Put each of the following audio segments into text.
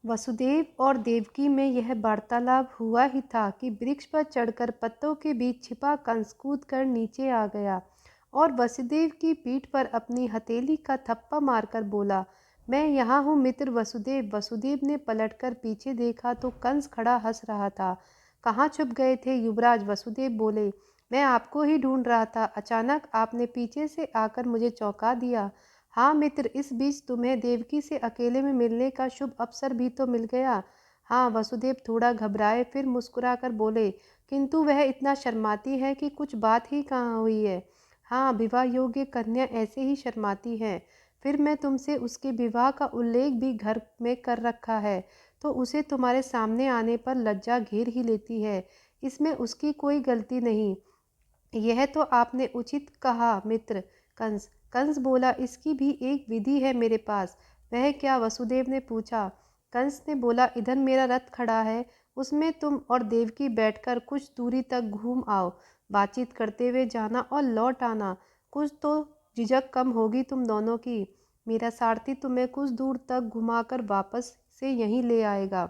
वसुदेव और देवकी में यह वार्तालाप हुआ ही था कि वृक्ष पर चढ़कर पत्तों के बीच छिपा कंस कूद कर नीचे आ गया और वसुदेव की पीठ पर अपनी हथेली का थप्पा मारकर बोला, मैं यहाँ हूँ मित्र वसुदेव। वसुदेव ने पलटकर पीछे देखा तो कंस खड़ा हंस रहा था। कहाँ छुप गए थे युवराज? वसुदेव बोले, मैं आपको ही ढूंढ रहा था। अचानक आपने पीछे से आकर मुझे चौंका दिया। हाँ मित्र, इस बीच तुम्हें देवकी से अकेले में मिलने का शुभ अवसर भी तो मिल गया। हाँ, वसुदेव थोड़ा घबराए, फिर मुस्कुराकर बोले, किंतु वह इतना शर्माती है कि कुछ बात ही कहाँ हुई है। हाँ, विवाह योग्य कन्या ऐसे ही शर्माती है। फिर मैं तुमसे उसके विवाह का उल्लेख भी घर में कर रखा है, तो उसे तुम्हारे सामने आने पर लज्जा घेर ही लेती है। इसमें उसकी कोई गलती नहीं। यह तो आपने उचित कहा मित्र। कंस कंस बोला, इसकी भी एक विधि है मेरे पास। वह क्या? वसुदेव ने पूछा। कंस ने बोला, इधर मेरा रथ खड़ा है, उसमें तुम और देवकी बैठकर कुछ दूरी तक घूम आओ। बातचीत करते हुए जाना और लौट आना। कुछ तो झिझक कम होगी तुम दोनों की। मेरा सारथी तुम्हें कुछ दूर तक घुमाकर वापस से यहीं ले आएगा।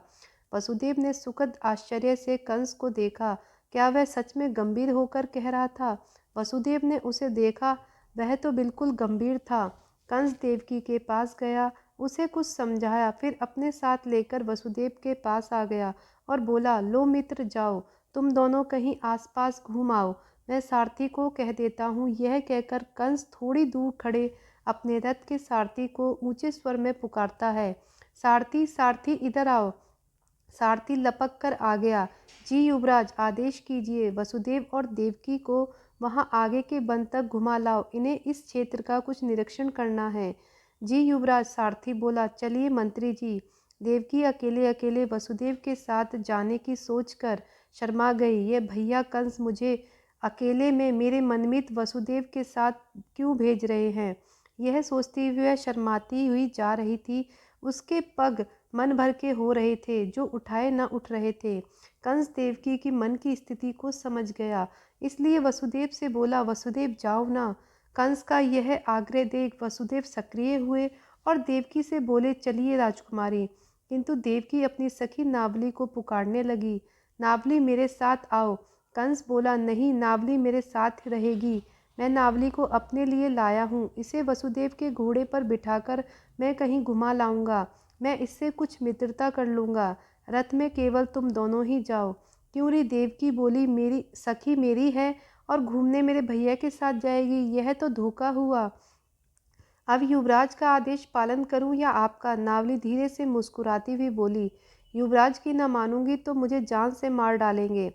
वसुदेव ने सुखद आश्चर्य से कंस को देखा। क्या वह सच में गंभीर होकर कह रहा था? वसुदेव ने उसे देखा, वह तो बिल्कुल गंभीर था। कंस देवकी के पास गया, उसे कुछ समझाया, फिर अपने साथ लेकर वसुदेव के पास आ गया और बोला, लो मित्र, जाओ तुम दोनों कहीं आसपास घूम आओ, मैं सारथी को कह देता हूँ। यह कहकर कंस थोड़ी दूर खड़े अपने रथ के सारथी को ऊंचे स्वर में पुकारता है, सारथी सारथी इधर आओ। सारथी लपक कर आ गया। जी युवराज, आदेश कीजिए। वसुदेव और देवकी को वहां आगे के वन तक घुमा लाओ, इन्हें इस क्षेत्र का कुछ निरीक्षण करना है। जी युवराज, सारथी बोला। चलिए मंत्री जी। देवकी अकेले अकेले वसुदेव के साथ जाने की सोचकर शर्मा गई। ये भैया कंस मुझे अकेले में मेरे मनमीत वसुदेव के साथ क्यों भेज रहे हैं? यह सोचती हुई वह शर्माती हुई जा रही थी। उसके पग मन भर के हो रहे थे, जो उठाए न उठ रहे थे। कंस देवकी की मन की स्थिति को समझ गया, इसलिए वसुदेव से बोला, वसुदेव जाओ ना। कंस का यह आग्रह देख वसुदेव सक्रिय हुए और देवकी से बोले, चलिए राजकुमारी। किंतु देवकी अपनी सखी नावली को पुकारने लगी, नावली मेरे साथ आओ। कंस बोला, नहीं, नावली मेरे साथ रहेगी। मैं नावली को अपने लिए लाया हूँ, इसे वसुदेव के घोड़े पर बिठाकर मैं कहीं घुमा लाऊंगा। मैं इससे कुछ मित्रता कर लूँगा। रथ में केवल तुम दोनों ही जाओ। क्यों रे? देवकी बोली, मेरी सखी मेरी है और घूमने मेरे भैया के साथ जाएगी, यह तो धोखा हुआ। अब युवराज का आदेश पालन करूं या आपका? नावली धीरे से मुस्कुराती हुई बोली, युवराज की न मानूंगी तो मुझे जान से मार डालेंगे,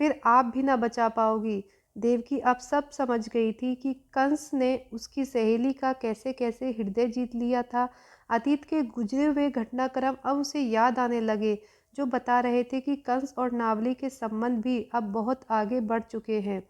फिर आप भी न बचा पाओगी। देवकी अब सब समझ गई थी कि कंस ने उसकी सहेली का कैसे कैसे हृदय जीत लिया था। अतीत के गुजरे हुए घटनाक्रम अब उसे याद आने लगे, जो बता रहे थे कि कंस और नावली के संबंध भी अब बहुत आगे बढ़ चुके हैं।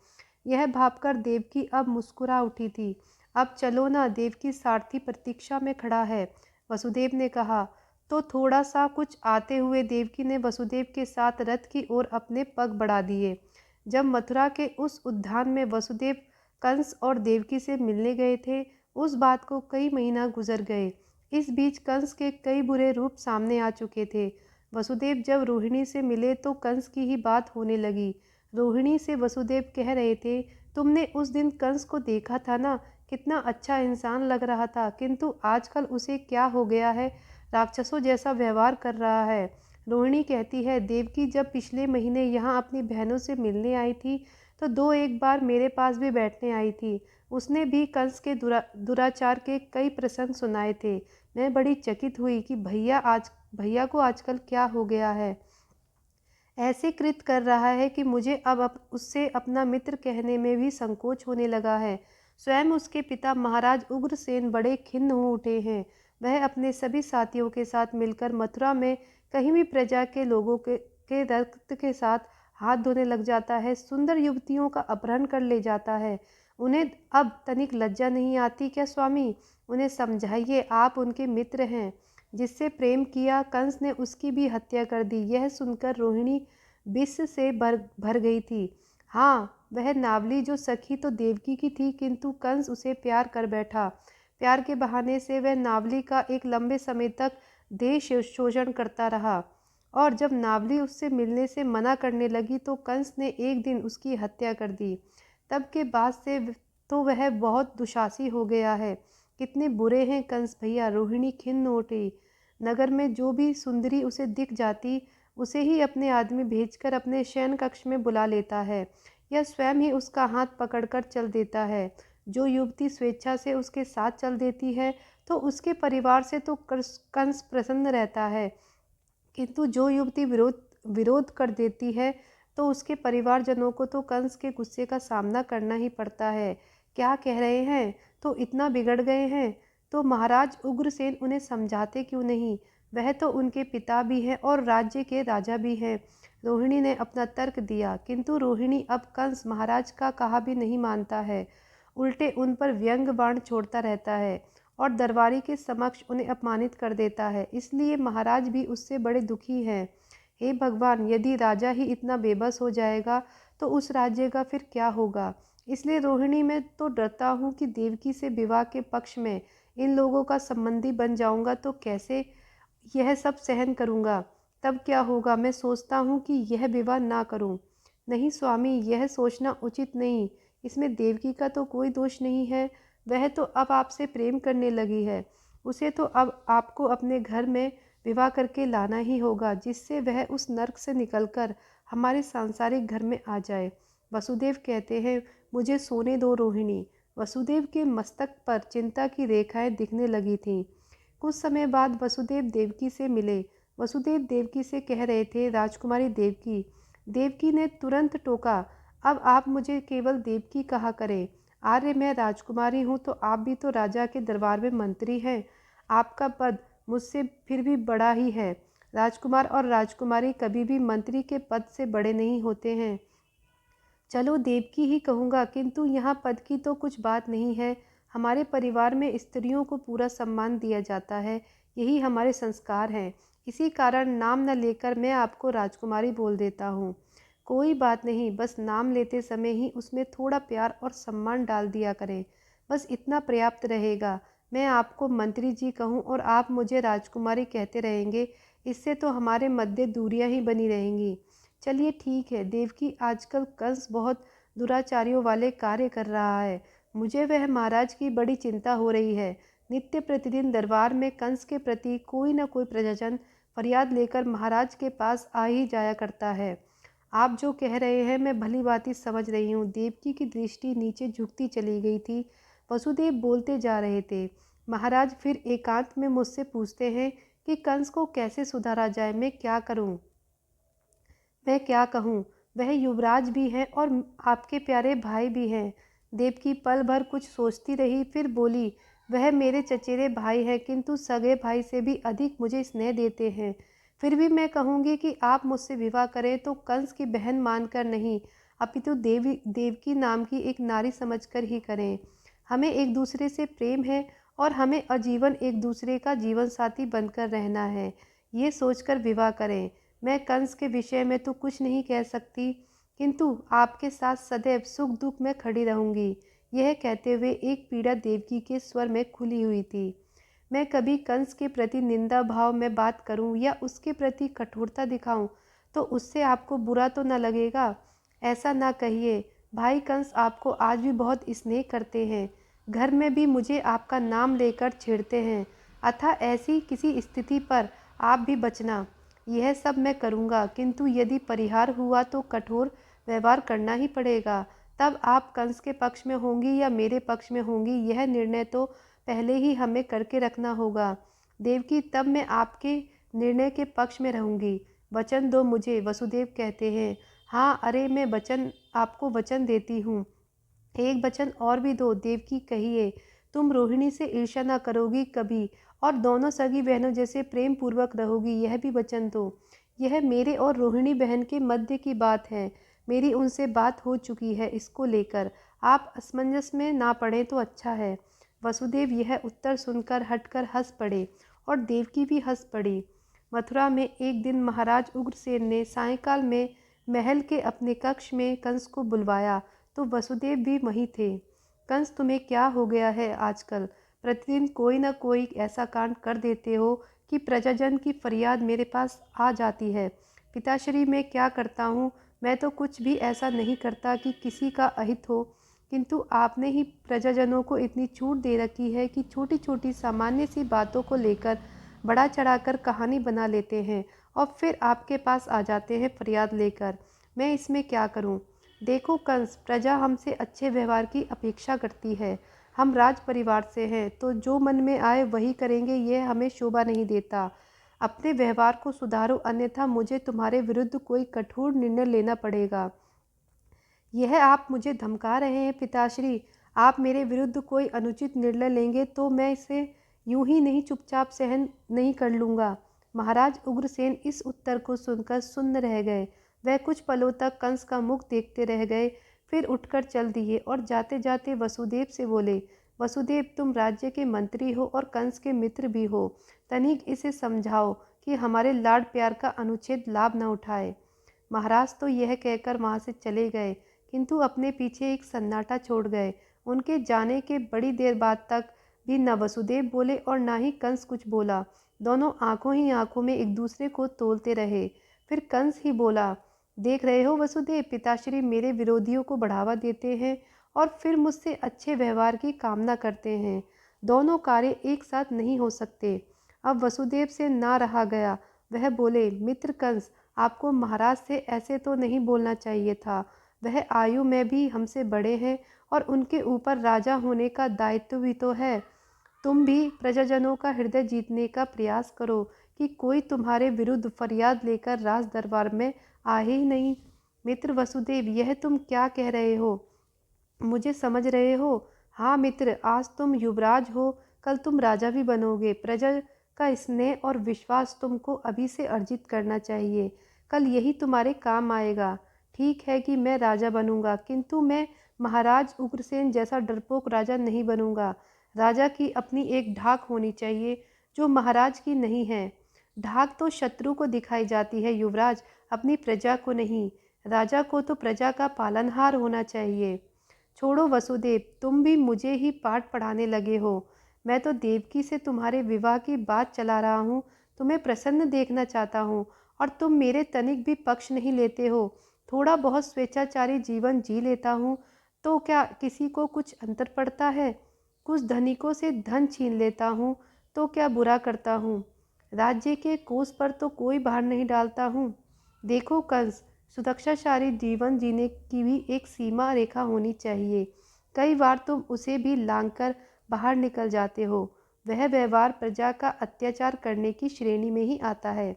यह भावकर देवकी अब मुस्कुरा उठी थी। अब चलो ना, देवकी सारथी प्रतीक्षा में खड़ा है, वसुदेव ने कहा। तो थोड़ा सा कुछ आते हुए देवकी ने वसुदेव के साथ रथ की ओर अपने पग बढ़ा दिए। जब मथुरा के उस उद्यान में वसुदेव कंस और देवकी से मिलने गए थे, उस बात को कई महीना गुजर गए। इस बीच कंस के कई बुरे रूप सामने आ चुके थे। वसुदेव जब रोहिणी से मिले तो कंस की ही बात होने लगी। रोहिणी से वसुदेव कह रहे थे, तुमने उस दिन कंस को देखा था ना, कितना अच्छा इंसान लग रहा था, किंतु आजकल उसे क्या हो गया है, राक्षसों जैसा व्यवहार कर रहा है। रोहिणी कहती है, देवकी जब पिछले महीने यहाँ अपनी बहनों से मिलने आई थी तो दो एक बार मेरे पास भी बैठने आई थी। उसने भी कंस के दुराचार के कई प्रसंग सुनाए थे। मैं बड़ी चकित हुई कि भैया को आजकल क्या हो गया है। ऐसे कृत कर रहा है कि मुझे अब उससे अपना मित्र कहने में भी संकोच होने लगा है। स्वयं उसके पिता महाराज उग्रसेन बड़े खिन्न हो उठे हैं। वह अपने सभी साथियों के साथ मिलकर मथुरा में कहीं भी प्रजा के लोगों के रक्त के साथ हाथ धोने लग जाता है, सुंदर युवतियों का अपहरण कर ले जाता है। उन्हें अब तनिक लज्जा नहीं आती क्या स्वामी? उन्हें समझाइए, आप उनके मित्र हैं। जिससे प्रेम किया, कंस ने उसकी भी हत्या कर दी। यह सुनकर रोहिणी विष से भर गई थी। हाँ, वह नावली जो सखी तो देवकी की थी, किंतु कंस उसे प्यार कर बैठा। प्यार के बहाने से वह नावली का एक लंबे समय तक देह शोषण करता रहा। और जब नावली उससे मिलने से मना करने लगी तो कंस ने एक दिन उसकी हत्या कर दी। तब के बाद से तो वह बहुत दुशासी हो गया है। कितने बुरे हैं कंस भैया। रोहिणी खिन्न उठी। नगर में जो भी सुंदरी उसे दिख जाती उसे ही अपने आदमी भेजकर अपने शयन कक्ष में बुला लेता है या स्वयं ही उसका हाथ पकड़कर चल देता है। जो युवती स्वेच्छा से उसके साथ चल देती है तो उसके परिवार से तो कंस प्रसन्न रहता है, किंतु जो युवती विरोध विरोध कर देती है तो उसके परिवारजनों को तो कंस के गुस्से का सामना करना ही पड़ता है। क्या कह रहे हैं? तो इतना बिगड़ गए हैं तो महाराज उग्रसेन उन्हें समझाते क्यों नहीं? वह तो उनके पिता भी हैं और राज्य के राजा भी हैं। रोहिणी ने अपना तर्क दिया, किंतु रोहिणी अब कंस महाराज का कहा भी नहीं मानता है। उल्टे उन पर व्यंग बाण छोड़ता रहता है और दरबारी के समक्ष उन्हें अपमानित कर देता है। इसलिए महाराज भी उससे बड़े दुखी हैं। हे भगवान, यदि राजा ही इतना बेबस हो जाएगा तो उस राज्य का फिर क्या होगा? इसलिए रोहिणी, मैं तो डरता हूँ कि देवकी से विवाह के पक्ष में इन लोगों का संबंधी बन जाऊंगा तो कैसे यह सब सहन करूंगा? तब क्या होगा? मैं सोचता हूँ कि यह विवाह ना करूँ। नहीं स्वामी, यह सोचना उचित नहीं। इसमें देवकी का तो कोई दोष नहीं है। वह तो अब आपसे प्रेम करने लगी है। उसे तो अब आपको अपने घर में विवाह करके लाना ही होगा, जिससे वह उस नर्क से निकलकर हमारे सांसारिक घर में आ जाए। वसुदेव कहते हैं, मुझे सोने दो रोहिणी। वसुदेव के मस्तक पर चिंता की रेखाएं दिखने लगी थीं। कुछ समय बाद वसुदेव देवकी से मिले। वसुदेव देवकी से कह रहे थे, राजकुमारी देवकी। देवकी ने तुरंत टोका, अब आप मुझे केवल देवकी कहा करें। आर्य, मैं राजकुमारी हूँ तो आप भी तो राजा के दरबार में मंत्री हैं। आपका पद मुझसे फिर भी बड़ा ही है। राजकुमार और राजकुमारी कभी भी मंत्री के पद से बड़े नहीं होते हैं। चलो देवकी ही कहूँगा, किंतु यहाँ पद की तो कुछ बात नहीं है। हमारे परिवार में स्त्रियों को पूरा सम्मान दिया जाता है, यही हमारे संस्कार हैं। इसी कारण नाम न लेकर मैं आपको राजकुमारी बोल देता हूँ। कोई बात नहीं, बस नाम लेते समय ही उसमें थोड़ा प्यार और सम्मान डाल दिया करें, बस इतना पर्याप्त रहेगा। मैं आपको मंत्री जी कहूँ और आप मुझे राजकुमारी कहते रहेंगे, इससे तो हमारे मध्य दूरियां ही बनी रहेंगी। चलिए ठीक है। देवकी, आजकल कंस बहुत दुराचारियों वाले कार्य कर रहा है। मुझे वह महाराज की बड़ी चिंता हो रही है। नित्य प्रतिदिन दरबार में कंस के प्रति कोई न कोई प्रजाजन फरियाद लेकर महाराज के पास आ ही जाया करता है। आप जो कह रहे हैं मैं भली भांति समझ रही हूँ। देवकी की दृष्टि नीचे झुकती चली गई थी। वसुदेव बोलते जा रहे थे, महाराज फिर एकांत में मुझसे पूछते हैं कि कंस को कैसे सुधारा जाए। मैं क्या करूँ? मैं क्या कहूँ? वह युवराज भी हैं और आपके प्यारे भाई भी हैं। देवकी पल भर कुछ सोचती रही, फिर बोली, वह मेरे चचेरे भाई हैं, किंतु सगे भाई से भी अधिक मुझे स्नेह देते हैं। फिर भी मैं कहूँगी कि आप मुझसे विवाह करें तो कंस की बहन मानकर नहीं, अपितु देवकी नाम की एक नारी समझकर ही करें। हमें एक दूसरे से प्रेम है और हमें आजीवन एक दूसरे का जीवन साथी बनकर रहना है। ये सोचकर विवाह करें। मैं कंस के विषय में तो कुछ नहीं कह सकती, किंतु आपके साथ सदैव सुख दुख में खड़ी रहूंगी। यह कहते हुए एक पीड़ा देवकी के स्वर में खुली हुई थी। मैं कभी कंस के प्रति निंदा भाव में बात करूं या उसके प्रति कठोरता दिखाऊं तो उससे आपको बुरा तो न लगेगा? ऐसा ना कहिए। भाई कंस आपको आज भी बहुत स्नेह करते हैं। घर में भी मुझे आपका नाम लेकर छेड़ते हैं। अतः ऐसी किसी स्थिति पर आप भी बचना। यह सब मैं करूँगा, किंतु यदि परिहार हुआ तो कठोर व्यवहार करना ही पड़ेगा। तब आप कंस के पक्ष में होंगी या मेरे पक्ष में होंगी, यह निर्णय तो पहले ही हमें करके रखना होगा। देवकी, तब मैं आपके निर्णय के पक्ष में रहूंगी। वचन दो मुझे। वसुदेव कहते हैं, हाँ, अरे मैं आपको वचन देती हूँ। एक वचन और भी दो। देवकी, कहिए। तुम रोहिणी से ईर्ष्या न करोगी कभी और दोनों सगी बहनों जैसे प्रेम पूर्वक रहोगी, यह भी वचन दो। यह मेरे और रोहिणी बहन के मध्य की बात है। मेरी उनसे बात हो चुकी है इसको लेकर। आप असमंजस में ना पड़े तो अच्छा है। वसुदेव यह उत्तर सुनकर हटकर हंस पड़े और देवकी भी हंस पड़ी। मथुरा में एक दिन महाराज उग्रसेन ने सायंकाल में महल के अपने कक्ष में कंस को बुलवाया तो वसुदेव भी वहीं थे। कंस, तुम्हें क्या हो गया है आजकल? प्रतिदिन कोई न कोई ऐसा कांड कर देते हो कि प्रजाजन की फरियाद मेरे पास आ जाती है। पिताश्री, मैं क्या करता हूँ? मैं तो कुछ भी ऐसा नहीं करता कि किसी का अहित हो, किंतु आपने ही प्रजाजनों को इतनी छूट दे रखी है कि छोटी छोटी सामान्य सी बातों को लेकर बड़ा चढ़ाकर कहानी बना लेते हैं और फिर आपके पास आ जाते हैं फरियाद लेकर। मैं इसमें क्या करूं? देखो कंस, प्रजा हमसे अच्छे व्यवहार की अपेक्षा करती है। हम राज परिवार से हैं, तो जो मन में आए वही करेंगे, यह हमें शोभा नहीं देता। अपने व्यवहार को सुधारो, अन्यथा मुझे तुम्हारे विरुद्ध कोई कठोर निर्णय लेना पड़ेगा। यह आप मुझे धमका रहे हैं पिताश्री? आप मेरे विरुद्ध कोई अनुचित निर्णय लेंगे तो मैं इसे यूं ही नहीं चुपचाप सहन नहीं कर लूँगा। महाराज उग्रसेन इस उत्तर को सुनकर सुन्न रह गए। वह कुछ पलों तक कंस का मुख देखते रह गए, फिर उठकर चल दिए और जाते जाते वसुदेव से बोले, वसुदेव, तुम राज्य के मंत्री हो और कंस के मित्र भी हो। तनिक इसे समझाओ कि हमारे लाड प्यार का अनुचित लाभ न उठाए। महाराज तो यह कहकर वहाँ से चले गए, किंतु अपने पीछे एक सन्नाटा छोड़ गए। उनके जाने के बड़ी देर बाद तक भी न वसुदेव बोले और न ही कंस कुछ बोला। दोनों आंखों ही आंखों में एक दूसरे को तोलते रहे। फिर कंस ही बोला, देख रहे हो वसुदेव, पिताश्री मेरे विरोधियों को बढ़ावा देते हैं और फिर मुझसे अच्छे व्यवहार की कामना करते हैं। दोनों कार्य एक साथ नहीं हो सकते। अब वसुदेव से ना रहा गया। वह बोले, मित्र कंस, आपको महाराज से ऐसे तो नहीं बोलना चाहिए था। वह आयु में भी हमसे बड़े हैं और उनके ऊपर राजा होने का दायित्व भी तो है। तुम भी प्रजाजनों का हृदय जीतने का प्रयास करो कि कोई तुम्हारे विरुद्ध फरियाद लेकर राज दरबार में आए ही नहीं। मित्र वसुदेव, यह तुम क्या कह रहे हो? मुझे समझ रहे हो? हाँ मित्र, आज तुम युवराज हो, कल तुम राजा भी बनोगे। प्रजा का स्नेह और विश्वास तुमको अभी से अर्जित करना चाहिए, कल यही तुम्हारे काम आएगा। ठीक है कि मैं राजा बनूंगा, किंतु मैं महाराज उग्रसेन जैसा डरपोक राजा नहीं बनूंगा। राजा की अपनी एक ढाक होनी चाहिए, जो महाराज की नहीं है। ढाक तो शत्रु को दिखाई जाती है युवराज, अपनी प्रजा को नहीं। राजा को तो प्रजा का पालनहार होना चाहिए। छोड़ो वसुदेव, तुम भी मुझे ही पाठ पढ़ाने लगे हो। मैं तो देवकी से तुम्हारे विवाह की बात चला रहा हूँ, तुम्हें प्रसन्न देखना चाहता हूँ और तुम मेरे तनिक भी पक्ष नहीं लेते हो। थोड़ा बहुत स्वेच्छाचारी जीवन जी लेता हूँ तो क्या किसी को कुछ अंतर पड़ता है? कुछ धनिकों से धन छीन लेता हूँ तो क्या बुरा करता हूँ? राज्य के कोष पर तो कोई भार नहीं डालता हूँ। देखो कंस, सुरक्षाशाली जीवन जीने की भी एक सीमा रेखा होनी चाहिए। कई बार तुम उसे भी लांघकर बाहर निकल जाते हो। वह व्यवहार प्रजा का अत्याचार करने की श्रेणी में ही आता है।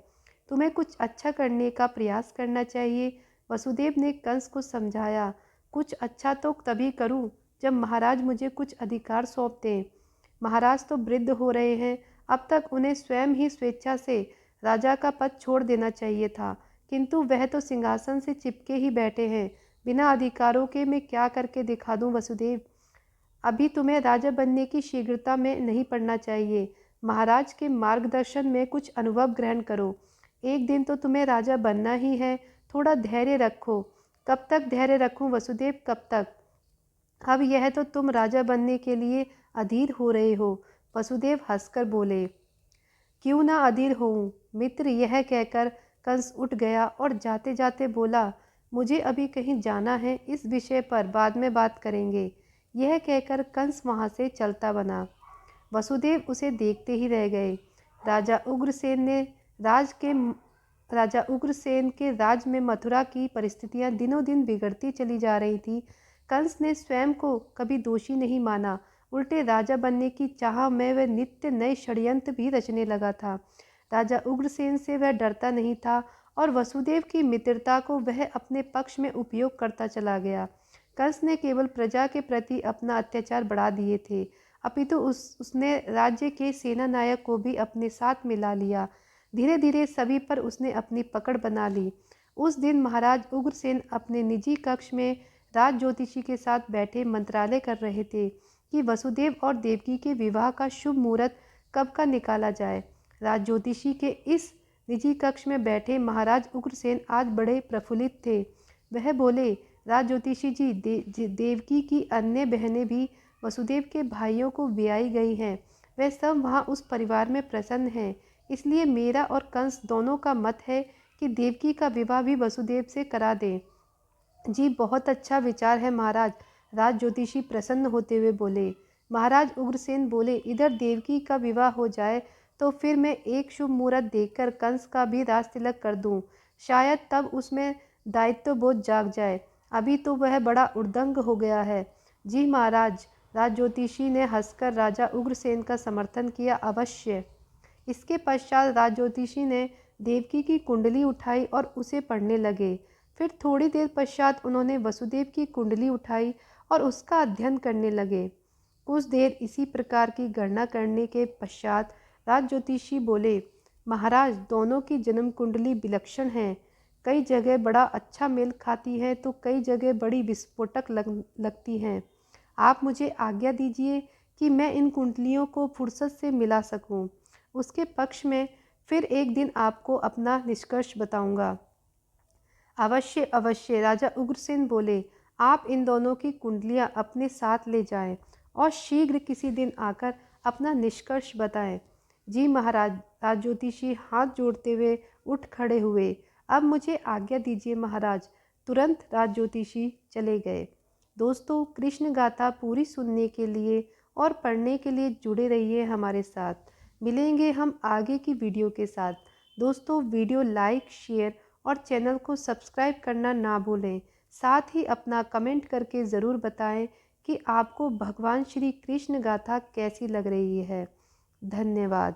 तुम्हें कुछ अच्छा करने का प्रयास करना चाहिए। वसुदेव ने कंस को समझाया, कुछ अच्छा तो तभी करूं जब महाराज मुझे कुछ अधिकार सौंप दें। महाराज तो वृद्ध हो रहे हैं, अब तक उन्हें स्वयं ही स्वेच्छा से राजा का पद छोड़ देना चाहिए था, किंतु वह तो सिंहासन से चिपके ही बैठे हैं। बिना अधिकारों के मैं क्या करके दिखा दूं वसुदेव? अभी तुम्हें राजा बनने की शीघ्रता में नहीं पड़ना चाहिए। महाराज के मार्गदर्शन में कुछ अनुभव ग्रहण करो। एक दिन तो तुम्हें राजा बनना ही है, थोड़ा धैर्य रखो। कब तक धैर्य रखूं वसुदेव, कब तक? अब यह तो तुम राजा बनने के लिए अधीर हो रहे हो। वसुदेव हंसकर बोले, क्यों ना अधीर होऊं मित्र। यह कहकर कंस उठ गया और जाते जाते बोला, मुझे अभी कहीं जाना है, इस विषय पर बाद में बात करेंगे। यह कहकर कंस वहाँ से चलता बना। वसुदेव उसे देखते ही रह गए। राजा उग्रसेन ने राज के राजा उग्रसेन के राज में मथुरा की परिस्थितियां दिनों दिन बिगड़ती चली जा रही थी। कंस ने स्वयं को कभी दोषी नहीं माना, उल्टे राजा बनने की चाह में वह नित्य नए षड्यंत्र भी रचने लगा था। राजा उग्रसेन से वह डरता नहीं था और वसुदेव की मित्रता को वह अपने पक्ष में उपयोग करता चला गया। कंस ने केवल प्रजा के प्रति अपना अत्याचार बढ़ा दिए थे, अपितु उसने राज्य के सेना नायक को भी अपने साथ मिला लिया। धीरे धीरे सभी पर उसने अपनी पकड़ बना ली। उस दिन महाराज उग्रसेन अपने निजी कक्ष में राज ज्योतिषी के साथ बैठे मंत्रालय कर रहे थे कि वसुदेव और देवकी के विवाह का शुभ मुहूर्त कब का निकाला जाए। राज ज्योतिषी के इस निजी कक्ष में बैठे महाराज उग्रसेन आज बड़े प्रफुल्लित थे। वह बोले, राज ज्योतिषी जी, देवकी की अन्य बहनें भी वसुदेव के भाइयों को ब्याई गई हैं। वे सब वहाँ उस परिवार में प्रसन्न हैं, इसलिए मेरा और कंस दोनों का मत है कि देवकी का विवाह भी वसुदेव से करा दें। जी, बहुत अच्छा विचार है महाराज, राज ज्योतिषी प्रसन्न होते हुए बोले। महाराज उग्रसेन बोले, इधर देवकी का विवाह हो जाए तो फिर मैं एक शुभ मुहूर्त देखकर कंस का भी राज तिलक कर दूं। शायद तब उसमें दायित्व बोध जाग जाए, अभी तो वह बड़ा उद्दंग हो गया है। जी महाराज, राज ज्योतिषी ने हंसकर राजा उग्रसेन का समर्थन किया। अवश्य। इसके पश्चात राज ज्योतिषी ने देवकी की कुंडली उठाई और उसे पढ़ने लगे। फिर थोड़ी देर पश्चात उन्होंने वसुदेव की कुंडली उठाई और उसका अध्ययन करने लगे। कुछ देर इसी प्रकार की गणना करने के पश्चात राज ज्योतिषी बोले, महाराज दोनों की जन्म कुंडली विलक्षण है। कई जगह बड़ा अच्छा मेल खाती है तो कई जगह बड़ी विस्फोटक लगती हैं। आप मुझे आज्ञा दीजिए कि मैं इन कुंडलियों को फुर्सत से मिला सकूं। उसके पक्ष में फिर एक दिन आपको अपना निष्कर्ष बताऊंगा। अवश्य अवश्य, राजा उग्रसेन बोले। आप इन दोनों की कुंडलियां अपने साथ ले जाएं और शीघ्र किसी दिन आकर अपना निष्कर्ष बताएं। जी महाराज, राज ज्योतिषी हाथ जोड़ते हुए उठ खड़े हुए। अब मुझे आज्ञा दीजिए महाराज। तुरंत राज ज्योतिषी चले गए। दोस्तों, कृष्ण गाथा पूरी सुनने के लिए और पढ़ने के लिए जुड़े रहिए हमारे साथ। मिलेंगे हम आगे की वीडियो के साथ। दोस्तों, वीडियो लाइक, शेयर और चैनल को सब्सक्राइब करना ना भूलें। साथ ही अपना कमेंट करके ज़रूर बताएं कि आपको भगवान श्री कृष्ण गाथा कैसी लग रही है। धन्यवाद।